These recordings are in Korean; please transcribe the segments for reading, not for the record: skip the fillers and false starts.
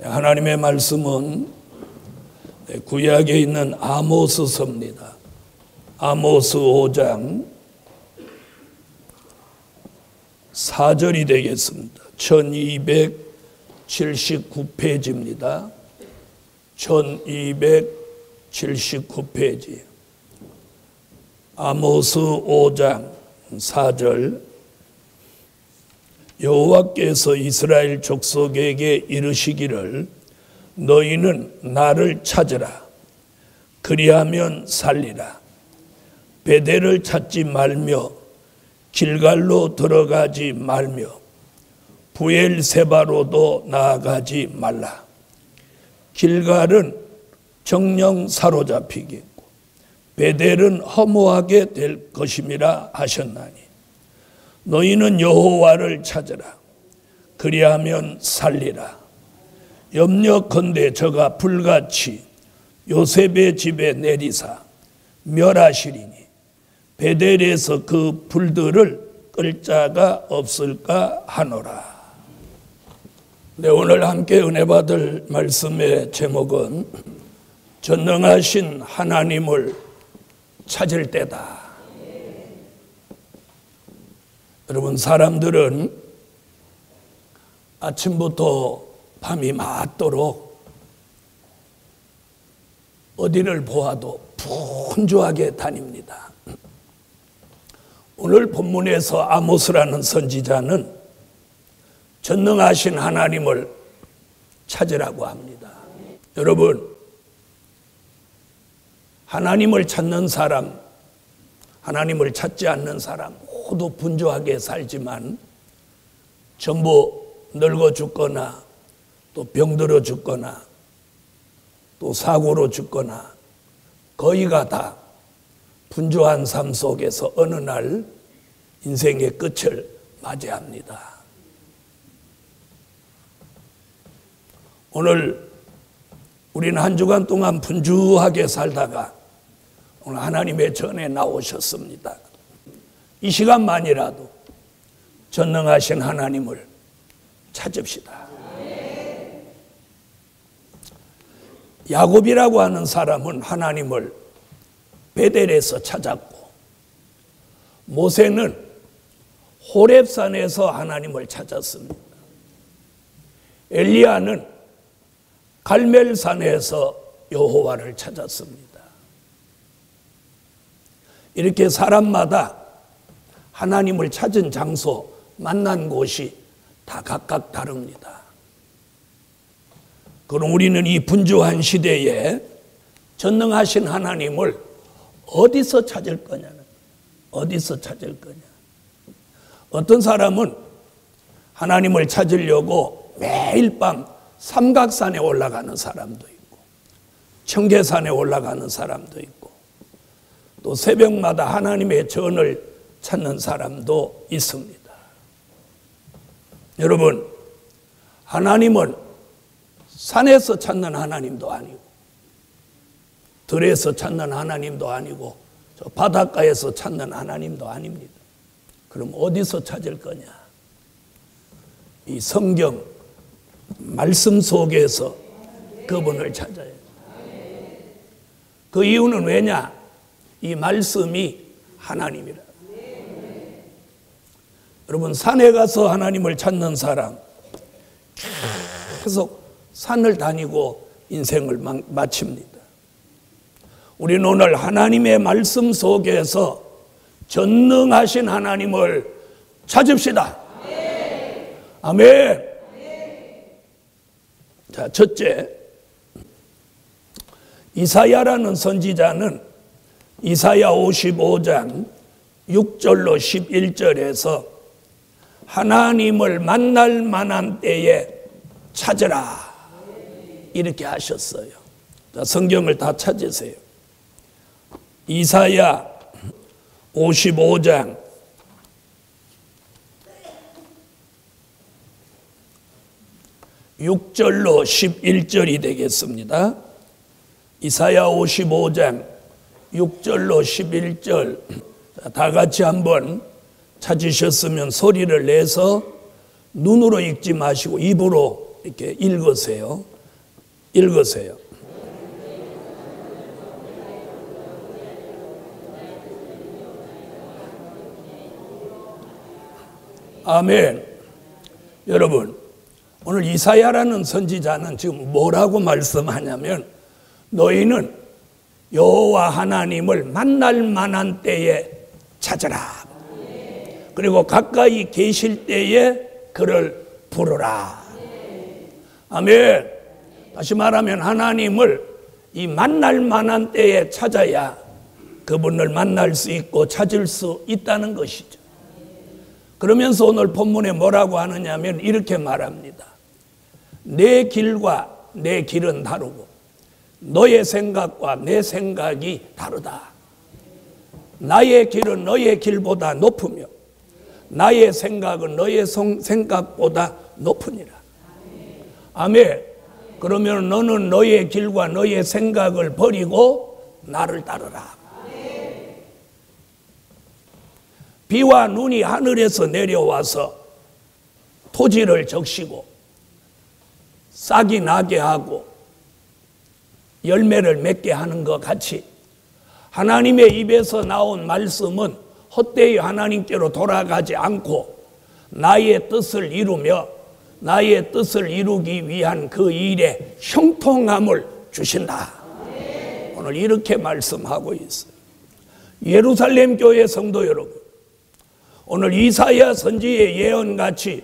하나님의 말씀은 구약에 있는 아모스서입니다. 아모스 5장 4절이 되겠습니다. 1279페이지입니다. 1279페이지. 아모스 5장 4절. 여호와께서 이스라엘 족속에게 이르시기를 너희는 나를 찾으라. 그리하면 살리라. 베델을 찾지 말며 길갈로 들어가지 말며 부엘세바로도 나아가지 말라. 길갈은 정령 사로잡히겠고 베델은 허무하게 될 것임이라 하셨나니 너희는 여호와를 찾으라. 그리하면 살리라. 염려컨대 저가 불같이 요셉의 집에 내리사 멸하시리니 베델에서 그 불들을 끌 자가 없을까 하노라. 네, 오늘 함께 은혜 받을 말씀의 제목은 전능하신 하나님을 찾을 때다. 여러분, 사람들은 아침부터 밤이 맞도록 어디를 보아도 분주하게 다닙니다. 오늘 본문에서 아모스라는 선지자는 전능하신 하나님을 찾으라고 합니다. 여러분, 하나님을 찾는 사람, 하나님을 찾지 않는 사람 모두 분주하게 살지만 전부 늙어 죽거나 또 병들어 죽거나 또 사고로 죽거나 거의가 다 분주한 삶 속에서 어느 날 인생의 끝을 맞이합니다. 오늘 우리는 한 주간 동안 분주하게 살다가 오늘 하나님의 전에 나오셨습니다. 이 시간만이라도 전능하신 하나님을 찾읍시다. 야곱이라고 하는 사람은 하나님을 베델에서 찾았고 모세는 호렙산에서 하나님을 찾았습니다. 엘리야는 갈멜산에서 여호와를 찾았습니다. 이렇게 사람마다 하나님을 찾은 장소, 만난 곳이 다 각각 다릅니다. 그럼 우리는 이 분주한 시대에 전능하신 하나님을 어디서 찾을 거냐는, 어디서 찾을 거냐. 어떤 사람은 하나님을 찾으려고 매일 밤 삼각산에 올라가는 사람도 있고 청계산에 올라가는 사람도 있고 또 새벽마다 하나님의 전을 찾는 사람도 있습니다. 여러분, 하나님은 산에서 찾는 하나님도 아니고 들에서 찾는 하나님도 아니고 저 바닷가에서 찾는 하나님도 아닙니다. 그럼 어디서 찾을 거냐? 이 성경 말씀 속에서 그분을 찾아야 해요. 그 이유는 왜냐? 이 말씀이 하나님이라. 여러분, 산에 가서 하나님을 찾는 사람 계속 산을 다니고 인생을 마칩니다. 우리는 오늘 하나님의 말씀 속에서 전능하신 하나님을 찾읍시다. 아멘. 자, 첫째, 이사야라는 선지자는 이사야 55장 6절로 11절에서 하나님을 만날 만한 때에 찾으라 이렇게 하셨어요. 자, 성경을 다 찾으세요. 이사야 55장 6절로 11절이 되겠습니다. 이사야 55장 6절로 11절 다 같이 한번 찾으셨으면 소리를 내서 눈으로 읽지 마시고 입으로 이렇게 읽으세요. 읽으세요. 아멘. 여러분, 오늘 이사야라는 선지자는 지금 뭐라고 말씀하냐면, 너희는 여호와 하나님을 만날 만한 때에 찾으라. 그리고 가까이 계실 때에 그를 부르라. 아멘. 다시 말하면 하나님을 이 만날 만한 때에 찾아야 그분을 만날 수 있고 찾을 수 있다는 것이죠. 그러면서 오늘 본문에 뭐라고 하느냐면 이렇게 말합니다. 내 길과 내 길은 다르고 너의 생각과 내 생각이 다르다. 나의 길은 너의 길보다 높으며 나의 생각은 너의 생각보다 높으니라. 아멘. 그러면 너는 너의 길과 너의 생각을 버리고 나를 따르라. 비와 눈이 하늘에서 내려와서 토지를 적시고 싹이 나게 하고 열매를 맺게 하는 것 같이 하나님의 입에서 나온 말씀은 헛되이 하나님께로 돌아가지 않고 나의 뜻을 이루며 나의 뜻을 이루기 위한 그 일에 형통함을 주신다. 오늘 이렇게 말씀하고 있어요. 예루살렘 교회 성도 여러분, 오늘 이사야 선지의 예언같이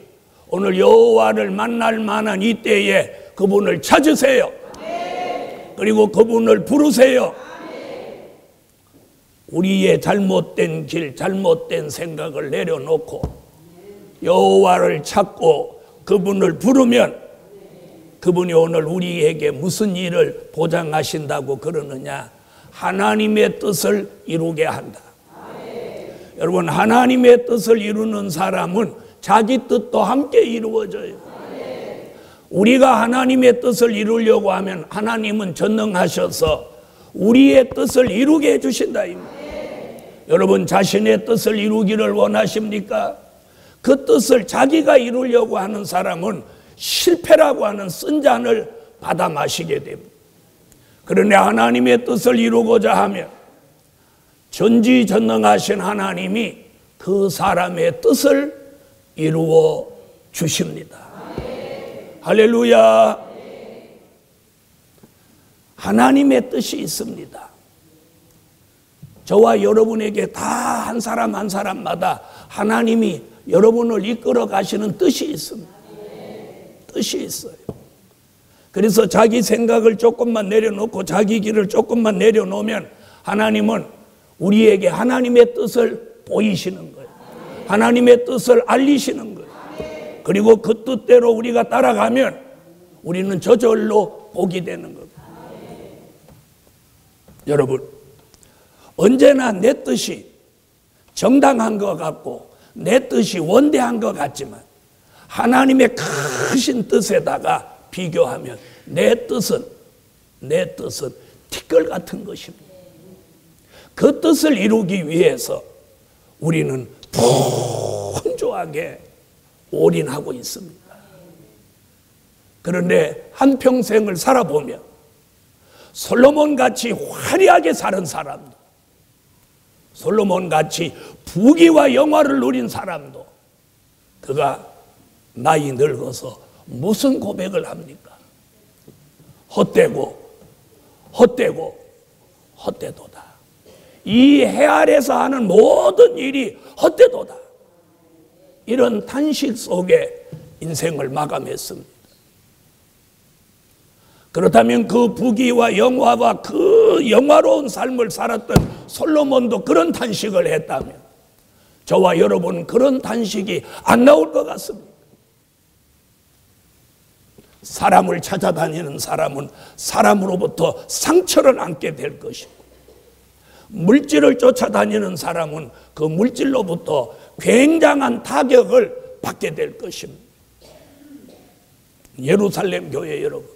오늘 여호와를 만날 만한 이때에 그분을 찾으세요. 그리고 그분을 부르세요. 우리의 잘못된 길, 잘못된 생각을 내려놓고 여호와를 찾고 그분을 부르면 그분이 오늘 우리에게 무슨 일을 보장하신다고 그러느냐? 하나님의 뜻을 이루게 한다. 여러분, 하나님의 뜻을 이루는 사람은 자기 뜻도 함께 이루어져요. 우리가 하나님의 뜻을 이루려고 하면 하나님은 전능하셔서 우리의 뜻을 이루게 해주신다. 여러분, 자신의 뜻을 이루기를 원하십니까? 그 뜻을 자기가 이루려고 하는 사람은 실패라고 하는 쓴 잔을 받아 마시게 됩니다. 그러나 하나님의 뜻을 이루고자 하면 전지전능하신 하나님이 그 사람의 뜻을 이루어 주십니다. 할렐루야. 하나님의 뜻이 있습니다. 저와 여러분에게 다 한 사람 한 사람마다 하나님이 여러분을 이끌어 가시는 뜻이 있습니다. 뜻이 있어요. 그래서 자기 생각을 조금만 내려놓고 자기 길을 조금만 내려놓으면 하나님은 우리에게 하나님의 뜻을 보이시는 거예요. 하나님의 뜻을 알리시는 거예요. 그리고 그 뜻대로 우리가 따라가면 우리는 저절로 복이 되는 겁니다. 여러분, 언제나 내 뜻이 정당한 것 같고 내 뜻이 원대한 것 같지만 하나님의 크신 뜻에다가 비교하면 내 뜻은 티끌 같은 것입니다. 그 뜻을 이루기 위해서 우리는 분주하게 올인하고 있습니다. 그런데 한평생을 살아보면 솔로몬같이 화려하게 사는 사람도, 솔로몬같이 부귀와 영화를 누린 사람도 그가 나이 늙어서 무슨 고백을 합니까? 헛되고 헛되도다. 이 해 아래서 하는 모든 일이 헛되도다. 이런 탄식 속에 인생을 마감했습니다. 그렇다면 그 부귀와 영화와 그 영화로운 삶을 살았던 솔로몬도 그런 탄식을 했다면 저와 여러분은 그런 탄식이 안 나올 것 같습니다. 사람을 찾아다니는 사람은 사람으로부터 상처를 안게 될 것이고 물질을 쫓아다니는 사람은 그 물질로부터 굉장한 타격을 받게 될 것입니다. 예루살렘 교회 여러분,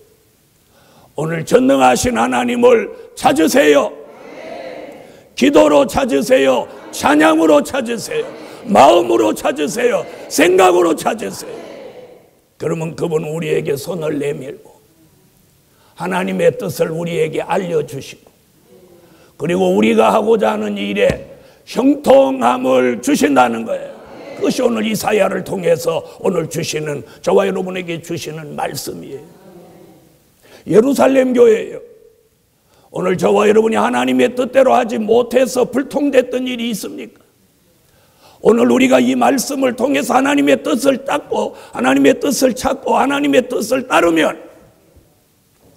오늘 전능하신 하나님을 찾으세요. 기도로 찾으세요. 찬양으로 찾으세요. 마음으로 찾으세요. 생각으로 찾으세요. 그러면 그분은 우리에게 손을 내밀고 하나님의 뜻을 우리에게 알려주시고, 그리고 우리가 하고자 하는 일에 형통함을 주신다는 거예요. 그것이 오늘 이사야를 통해서 오늘 주시는, 저와 여러분에게 주시는 말씀이에요. 예루살렘 교회예요. 오늘 저와 여러분이 하나님의 뜻대로 하지 못해서 불통됐던 일이 있습니까? 오늘 우리가 이 말씀을 통해서 하나님의 뜻을 닦고 하나님의 뜻을 찾고 하나님의 뜻을 따르면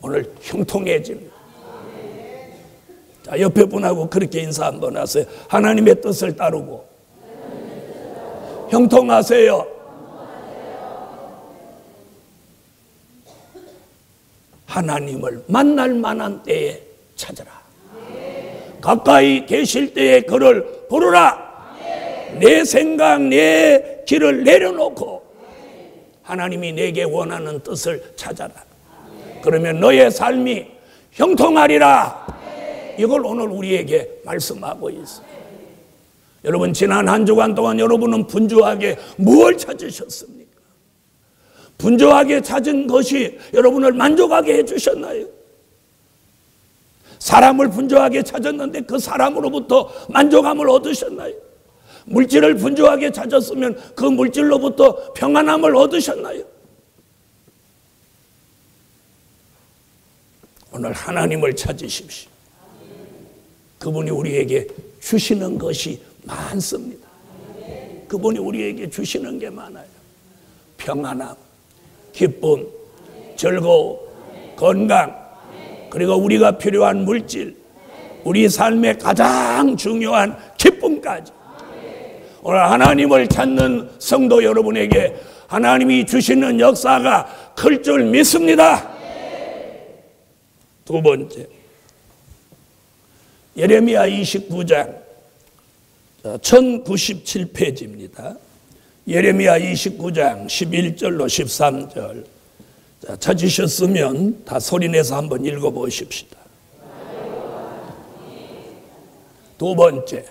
오늘 형통해집니다. 자, 옆에 분하고 그렇게 인사 한번 하세요. 하나님의 뜻을 따르고 형통하세요. 하나님을 만날 만한 때에 찾아라. 가까이 계실 때에 그를 부르라. 내 생각, 내 길을 내려놓고 하나님이 내게 원하는 뜻을 찾아라. 그러면 너의 삶이 형통하리라. 이걸 오늘 우리에게 말씀하고 있어요. 여러분, 지난 한 주간 동안 여러분은 분주하게 무엇을 찾으셨습니까? 분주하게 찾은 것이 여러분을 만족하게 해주셨나요? 사람을 분주하게 찾았는데 그 사람으로부터 만족함을 얻으셨나요? 물질을 분주하게 찾았으면 그 물질로부터 평안함을 얻으셨나요? 오늘 하나님을 찾으십시오. 그분이 우리에게 주시는 것이 많습니다. 그분이 우리에게 주시는 게 많아요. 평안함, 기쁨, 즐거움, 건강, 그리고 우리가 필요한 물질, 우리 삶의 가장 중요한 기쁨까지. 오늘 하나님을 찾는 성도 여러분에게 하나님이 주시는 역사가 클 줄 믿습니다. 두 번째, 예레미야 29장 1097페이지입니다. 예레미야 29장 11절로 13절. 자, 찾으셨으면 다 소리내서 한번 읽어보십시다. 두 번째,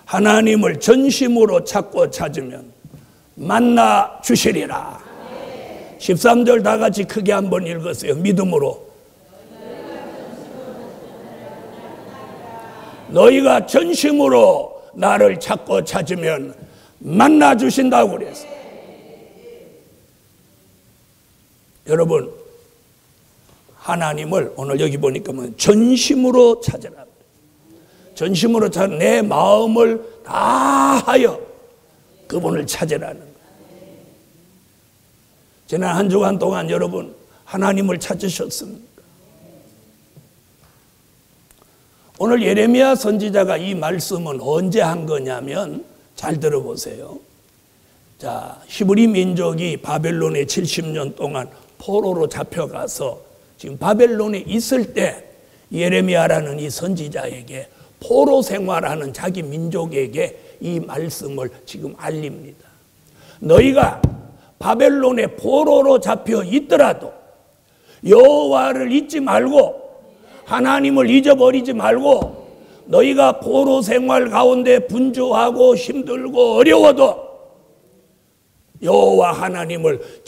하나님을 전심으로 찾고 찾으면 만나 주시리라. 13절 다 같이 크게 한번 읽으세요. 믿음으로. 너희가 전심으로 나를 찾고 찾으면 만나 주신다고 그랬어요. 여러분, 하나님을 오늘 여기 보니까 전심으로 찾으라. 전심으로 찾아 내 마음을 다하여 그분을 찾으라는 거예요. 지난 한 주간 동안 여러분 하나님을 찾으셨습니까? 오늘 예레미야 선지자가 이 말씀은 언제 한 거냐면, 잘 들어보세요. 자, 히브리 민족이 바벨론에 70년 동안 포로로 잡혀가서 지금 바벨론에 있을 때 예레미야라는 이 선지자에게 포로 생활하는 자기 민족에게 이 말씀을 지금 알립니다. 너희가 바벨론에 포로로 잡혀 있더라도 여호와를 잊지 말고 하나님을 잊어버리지 말고 너희가 포로 생활 가운데 분주하고 힘들고 어려워도 여호와 하나님을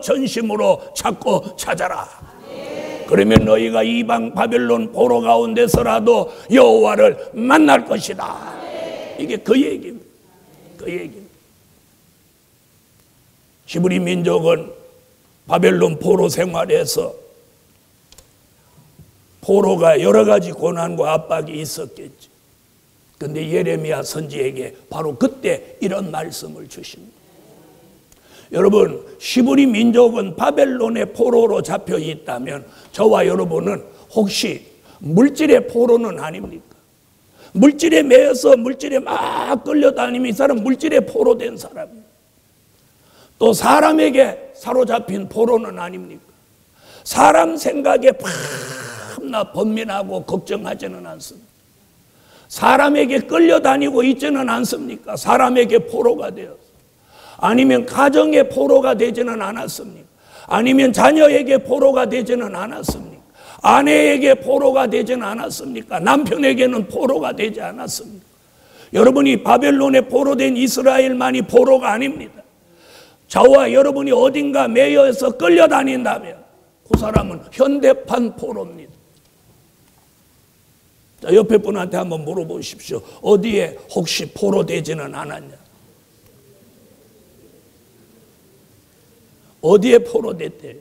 전심으로 찾고 찾아라. 그러면 너희가 이방 바벨론 포로 가운데서라도 여호와를 만날 것이다. 이게 그 얘기입니다. 그 얘기입니다. 히브리 민족은 바벨론 포로 생활에서 포로가 여러 가지 고난과 압박이 있었겠죠. 그런데 예레미야 선지에게 바로 그때 이런 말씀을 주십니다. 여러분, 히브리 민족은 바벨론의 포로로 잡혀 있다면 저와 여러분은 혹시 물질의 포로는 아닙니까? 물질에 매여서 물질에 막 끌려다니면 이 사람 물질의 포로 된 사람입니다. 또 사람에게 사로잡힌 포로는 아닙니까? 사람 생각에 나 번민하고 걱정하지는 않습니다. 사람에게 끌려다니고 있지는 않습니까? 사람에게 포로가 되어서. 아니면 가정의 포로가 되지는 않았습니까? 아니면 자녀에게 포로가 되지는 않았습니까? 아내에게 포로가 되지는 않았습니까? 남편에게는 포로가 되지 않았습니까? 여러분이 바벨론에 포로된 이스라엘만이 포로가 아닙니다. 저와 여러분이 어딘가 매여서 끌려다닌다면 그 사람은 현대판 포로입니다. 자, 옆에 분한테 한번 물어보십시오. 어디에 혹시 포로되지는 않았냐? 어디에 포로됐대요?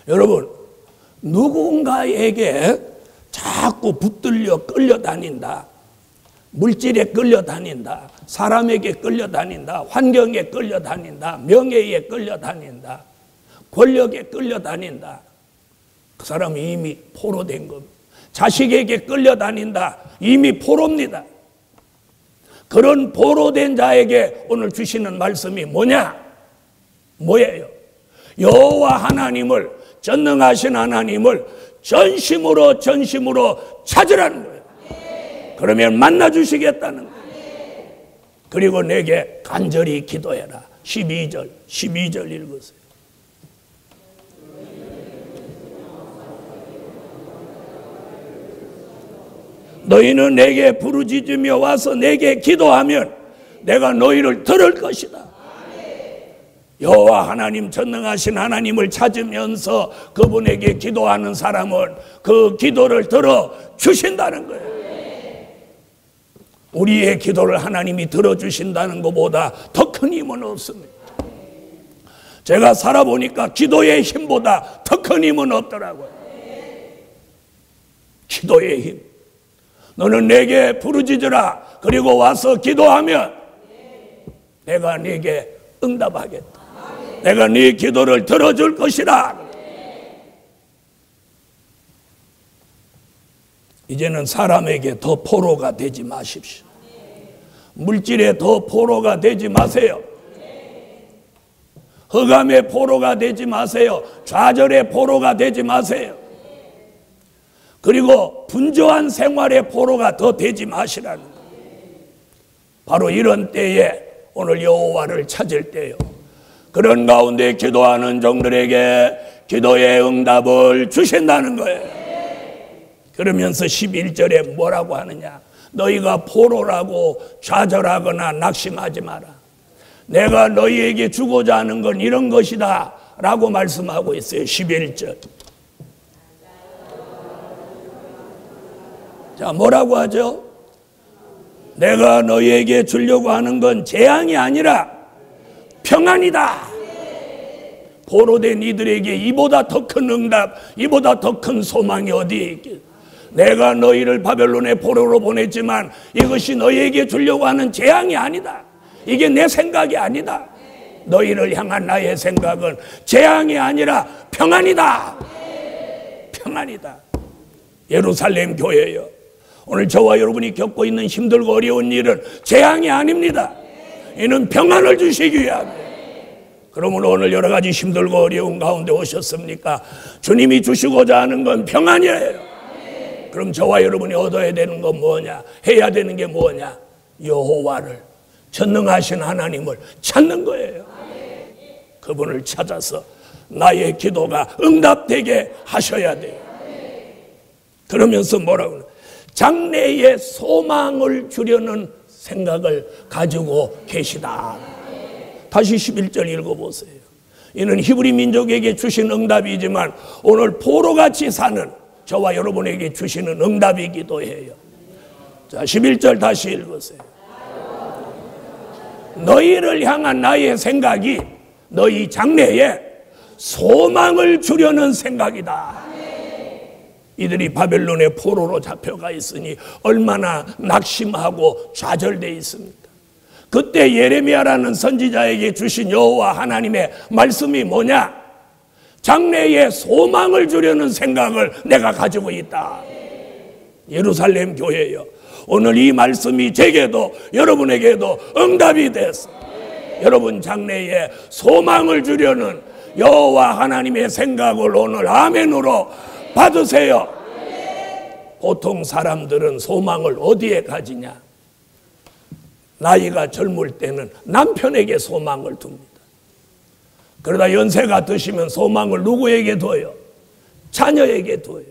여러분, 누군가에게 자꾸 붙들려 끌려다닌다. 물질에 끌려다닌다. 사람에게 끌려다닌다. 환경에 끌려다닌다. 명예에 끌려다닌다. 권력에 끌려다닌다. 그 사람이 이미 포로된 겁니다. 자식에게 끌려다닌다. 이미 포로입니다. 그런 포로된 자에게 오늘 주시는 말씀이 뭐냐? 뭐예요? 여호와 하나님을, 전능하신 하나님을 전심으로 찾으라는 거예요. 그러면 만나주시겠다는 거예요. 그리고 내게 간절히 기도해라. 12절 읽으세요. 너희는 내게 부르짖으며 와서 내게 기도하면 내가 너희를 들을 것이다. 여호와 하나님, 전능하신 하나님을 찾으면서 그분에게 기도하는 사람은 그 기도를 들어 주신다는 거예요. 우리의 기도를 하나님이 들어주신다는 것보다 더 큰 힘은 없습니다. 제가 살아보니까 기도의 힘보다 더 큰 힘은 없더라고요. 기도의 힘. 너는 내게 부르짖으라. 그리고 와서 기도하면 내가 네게 응답하겠다. 내가 네 기도를 들어줄 것이라. 이제는 사람에게 더 포로가 되지 마십시오. 물질에 더 포로가 되지 마세요. 흑암의 포로가 되지 마세요. 좌절의 포로가 되지 마세요. 그리고 분주한 생활의 포로가 더 되지 마시라는 거예요. 바로 이런 때에 오늘 여호와를 찾을 때요, 그런 가운데 기도하는 종들에게 기도의 응답을 주신다는 거예요. 그러면서 11절에 뭐라고 하느냐? 너희가 포로라고 좌절하거나 낙심하지 마라. 내가 너희에게 주고자 하는 건 이런 것이다 라고 말씀하고 있어요. 11절. 자, 뭐라고 하죠? 내가 너희에게 주려고 하는 건 재앙이 아니라 평안이다. 포로된 이들에게 이보다 더 큰 응답, 이보다 더 큰 소망이 어디에 있겠어? 내가 너희를 바벨론의 포로로 보냈지만 이것이 너희에게 주려고 하는 재앙이 아니다. 이게 내 생각이 아니다. 너희를 향한 나의 생각은 재앙이 아니라 평안이다. 평안이다. 예루살렘 교회요, 오늘 저와 여러분이 겪고 있는 힘들고 어려운 일은 재앙이 아닙니다. 이는 평안을 주시기 위함이에요. 그러면 오늘 여러 가지 힘들고 어려운 가운데 오셨습니까? 주님이 주시고자 하는 건 평안이에요. 그럼 저와 여러분이 얻어야 되는 건 뭐냐? 해야 되는 게 뭐냐? 여호와를, 전능하신 하나님을 찾는 거예요. 그분을 찾아서 나의 기도가 응답되게 하셔야 돼요. 그러면서 뭐라고 하냐? 장래에 소망을 주려는 생각을 가지고 계시다. 다시 11절 읽어보세요. 이는 히브리 민족에게 주신 응답이지만 오늘 포로같이 사는 저와 여러분에게 주시는 응답이기도 해요. 자, 11절 다시 읽으세요. 너희를 향한 나의 생각이 너희 장래에 소망을 주려는 생각이다. 이들이 바벨론의 포로로 잡혀가 있으니 얼마나 낙심하고 좌절되어 있습니까? 그때 예레미야라는 선지자에게 주신 여호와 하나님의 말씀이 뭐냐? 장래에 소망을 주려는 생각을 내가 가지고 있다. 예루살렘 교회요, 오늘 이 말씀이 제게도 여러분에게도 응답이 됐어. 여러분 장래에 소망을 주려는 여호와 하나님의 생각을 오늘 아멘으로 받으세요. 보통 사람들은 소망을 어디에 가지냐? 나이가 젊을 때는 남편에게 소망을 둡니다. 그러다 연세가 드시면 소망을 누구에게 둬요? 자녀에게 둬요.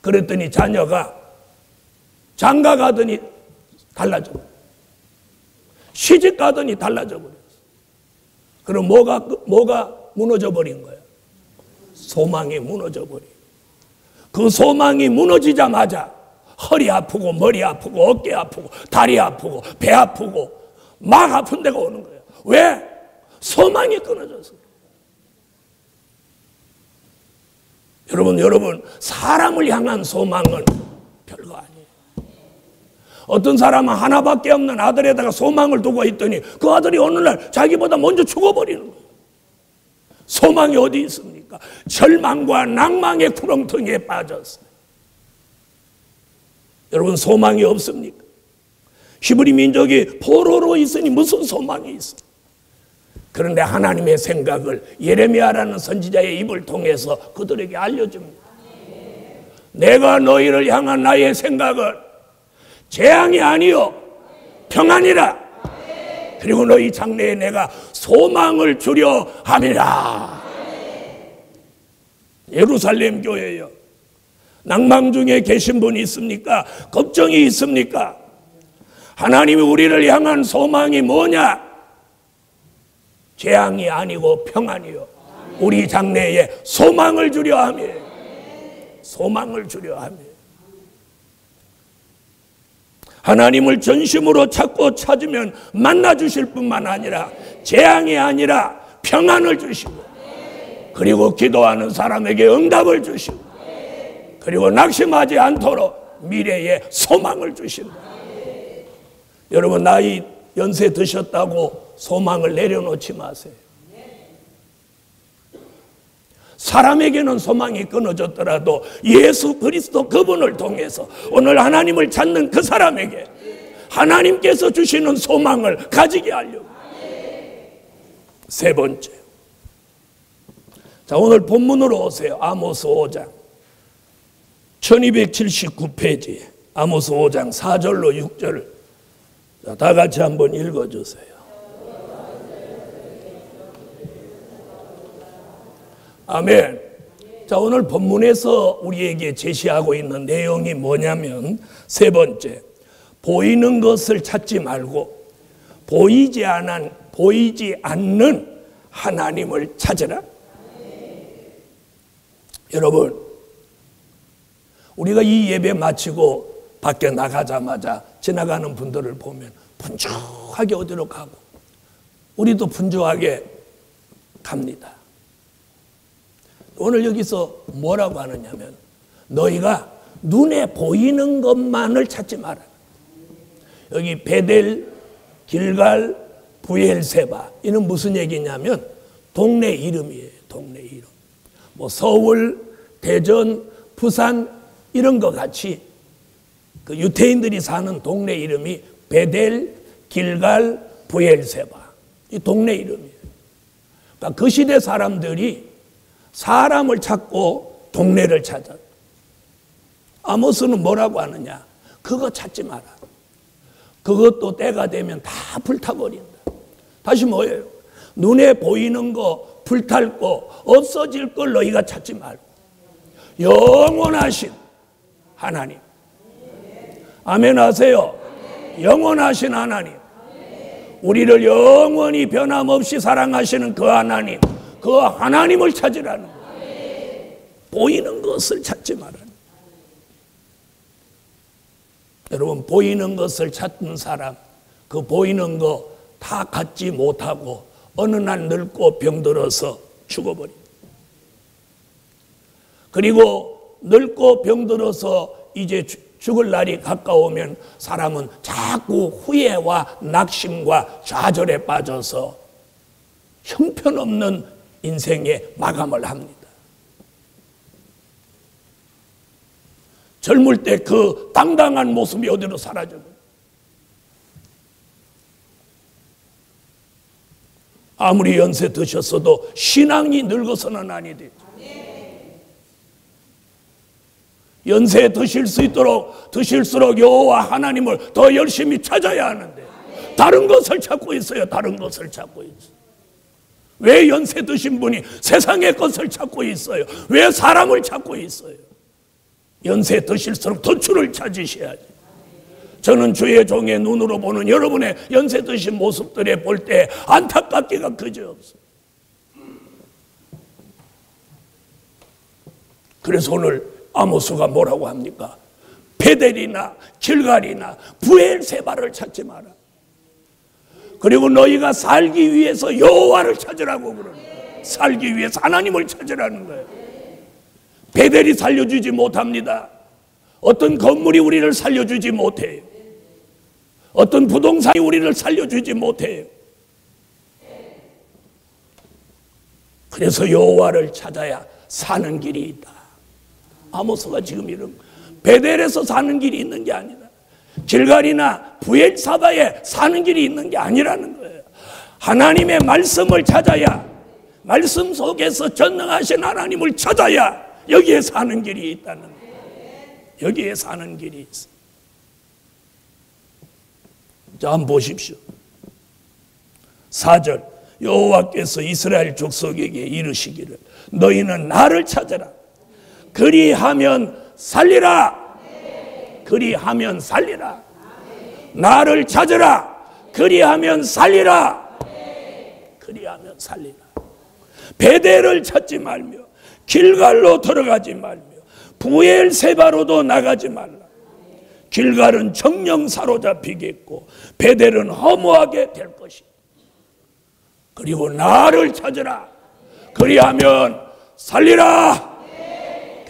그랬더니 자녀가 장가 가더니 달라져 버려요. 시집 가더니 달라져 버려요. 그럼 뭐가 무너져 버린 거야? 소망이 무너져 버린. 그 소망이 무너지자마자 허리 아프고 머리 아프고 어깨 아프고 다리 아프고 배 아프고 막 아픈 데가 오는 거예요. 왜? 소망이 끊어져서. 여러분 사람을 향한 소망은 별거 아니에요. 어떤 사람은 하나밖에 없는 아들에다가 소망을 두고 있더니 그 아들이 어느 날 자기보다 먼저 죽어버리는 거예요. 소망이 어디 있습니까? 절망과 낭망의 구렁텅이에 빠졌어요. 여러분 소망이 없습니까? 히브리 민족이 포로로 있으니 무슨 소망이 있어? 그런데 하나님의 생각을 예레미야라는 선지자의 입을 통해서 그들에게 알려줍니다. 내가 너희를 향한 나의 생각은 재앙이 아니요 평안이라. 그리고 너희 장래에 내가 소망을 주려 함이라. 예루살렘 교회요. 낭망 중에 계신 분이 있습니까? 걱정이 있습니까? 하나님이 우리를 향한 소망이 뭐냐? 재앙이 아니고 평안이요. 우리 장래에 소망을 주려 함이에요. 소망을 주려 함이에요. 하나님을 전심으로 찾고 찾으면 만나주실 뿐만 아니라 재앙이 아니라 평안을 주시고, 그리고 기도하는 사람에게 응답을 주시고, 그리고 낙심하지 않도록 미래에 소망을 주신다. 여러분 나이 연세 드셨다고 소망을 내려놓지 마세요. 사람에게는 소망이 끊어졌더라도 예수 그리스도 그분을 통해서 오늘 하나님을 찾는 그 사람에게 하나님께서 주시는 소망을 가지게 하려고. 세 번째, 자 오늘 본문으로 오세요. 아모스 5장 1279페이지 아모스 5장 4절로 6절. 자, 다 같이 한번 읽어주세요. 아멘. 자, 오늘 본문에서 우리에게 제시하고 있는 내용이 뭐냐면 세 번째, 보이는 것을 찾지 말고 보이지 않는 하나님을 찾으라. 여러분, 우리가 이 예배 마치고 밖에 나가자마자 지나가는 분들을 보면 분주하게 어디로 가고 우리도 분주하게 갑니다. 오늘 여기서 뭐라고 하느냐면 너희가 눈에 보이는 것만을 찾지 마라. 여기 베델, 길갈, 부엘세바 이는 무슨 얘기냐면 동네 이름이에요. 동네 이름. 뭐 서울, 대전, 부산 이런 것 같이 그 유대인들이 사는 동네 이름이 베델, 길갈, 부엘세바 이 동네 이름이에요. 그러니까 그 시대 사람들이 사람을 찾고 동네를 찾아. 아모스는 뭐라고 하느냐? 그거 찾지 마라. 그것도 때가 되면 다 불타버린다. 다시 뭐예요? 눈에 보이는 거, 불탈 거, 없어질 걸 너희가 찾지 말고 영원하신 하나님. 아멘 하세요. 영원하신 하나님. 우리를 영원히 변함없이 사랑하시는 그 하나님. 그 하나님을 찾으라는 거예요. 보이는 것을 찾지 말아요. 여러분 보이는 것을 찾는 사람, 그 보이는 거 다 갖지 못하고 어느 날 늙고 병들어서 죽어버립니다. 그리고 늙고 병들어서 이제 죽을 날이 가까우면 사람은 자꾸 후회와 낙심과 좌절에 빠져서 형편없는 인생의 마감을 합니다. 젊을 때 그 당당한 모습이 어디로 사라져요? 아무리 연세 드셨어도 신앙이 늙어서는 아니 되죠. 연세 드실 수 있도록 드실수록 여호와 하나님을 더 열심히 찾아야 하는데 다른 것을 찾고 있어요. 다른 것을 찾고 있어요. 왜 연세 드신 분이 세상의 것을 찾고 있어요? 왜 사람을 찾고 있어요? 연세 드실수록 더 주를 찾으셔야지. 저는 주의 종의 눈으로 보는 여러분의 연세 드신 모습들에 볼 때 안타깝기가 그지없습니다. 그래서 오늘 아모스가 뭐라고 합니까? 베델이나 길갈이나 브엘세바를 찾지 마라. 그리고 너희가 살기 위해서 여호와를 찾으라고 그러는 거예요. 살기 위해서 하나님을 찾으라는 거예요. 베델이 살려주지 못합니다. 어떤 건물이 우리를 살려주지 못해요. 어떤 부동산이 우리를 살려주지 못해요. 그래서 여호와를 찾아야 사는 길이 있다. 아모스가 지금 이런 베델에서 사는 길이 있는 게 아니다. 길갈이나 브엘사바에 사는 길이 있는 게 아니라는 거예요. 하나님의 말씀을 찾아야, 말씀 속에서 전능하신 하나님을 찾아야 여기에 사는 길이 있다는 거예요. 여기에 사는 길이 있어. 자, 한번 보십시오. 4절 여호와께서 이스라엘 족속에게 이르시기를 너희는 나를 찾아라. 그리하면 살리라. 그리하면 살리라. 나를 찾으라. 그리하면 살리라. 그리하면 살리라. 베델을 찾지 말며 길갈로 들어가지 말며 브엘세바로도 나가지 말라. 길갈은 정령 사로잡히겠고 베델은 허무하게 될 것이다. 그리고 나를 찾으라. 그리하면 살리라.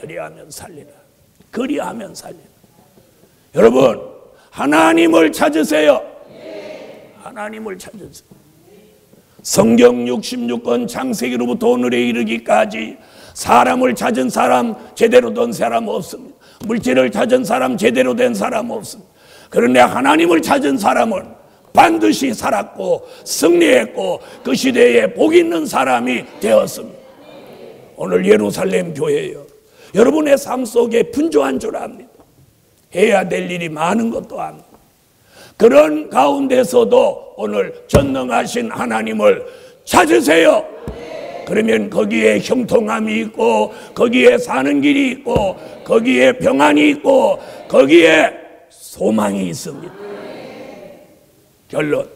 그리하면 살리라. 그리하면 살리라. 여러분, 하나님을 찾으세요. 하나님을 찾으세요. 성경 66권 창세기로부터 오늘에 이르기까지 사람을 찾은 사람, 제대로 된 사람 없습니다. 물질을 찾은 사람, 제대로 된 사람 없습니다. 그런데 하나님을 찾은 사람은 반드시 살았고 승리했고 그 시대에 복 있는 사람이 되었습니다. 오늘 예루살렘 교회예요. 여러분의 삶 속에 분주한 줄 압니다. 해야 될 일이 많은 것도 압니다. 그런 가운데서도 오늘 전능하신 하나님을 찾으세요. 그러면 거기에 형통함이 있고 거기에 사는 길이 있고 거기에 평안이 있고 거기에 소망이 있습니다. 결론,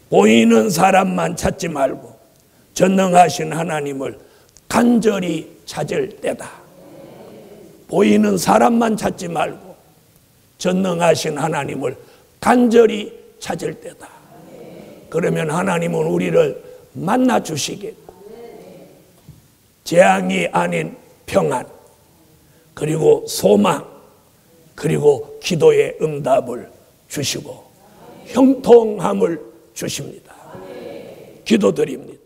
보이는 사람만 찾지 말고 전능하신 하나님을 간절히 찾을 때다. 보이는 사람만 찾지 말고 전능하신 하나님을 간절히 찾을 때다. 그러면 하나님은 우리를 만나 주시겠고 재앙이 아닌 평안, 그리고 소망, 그리고 기도의 응답을 주시고 형통함을 주십니다. 기도드립니다.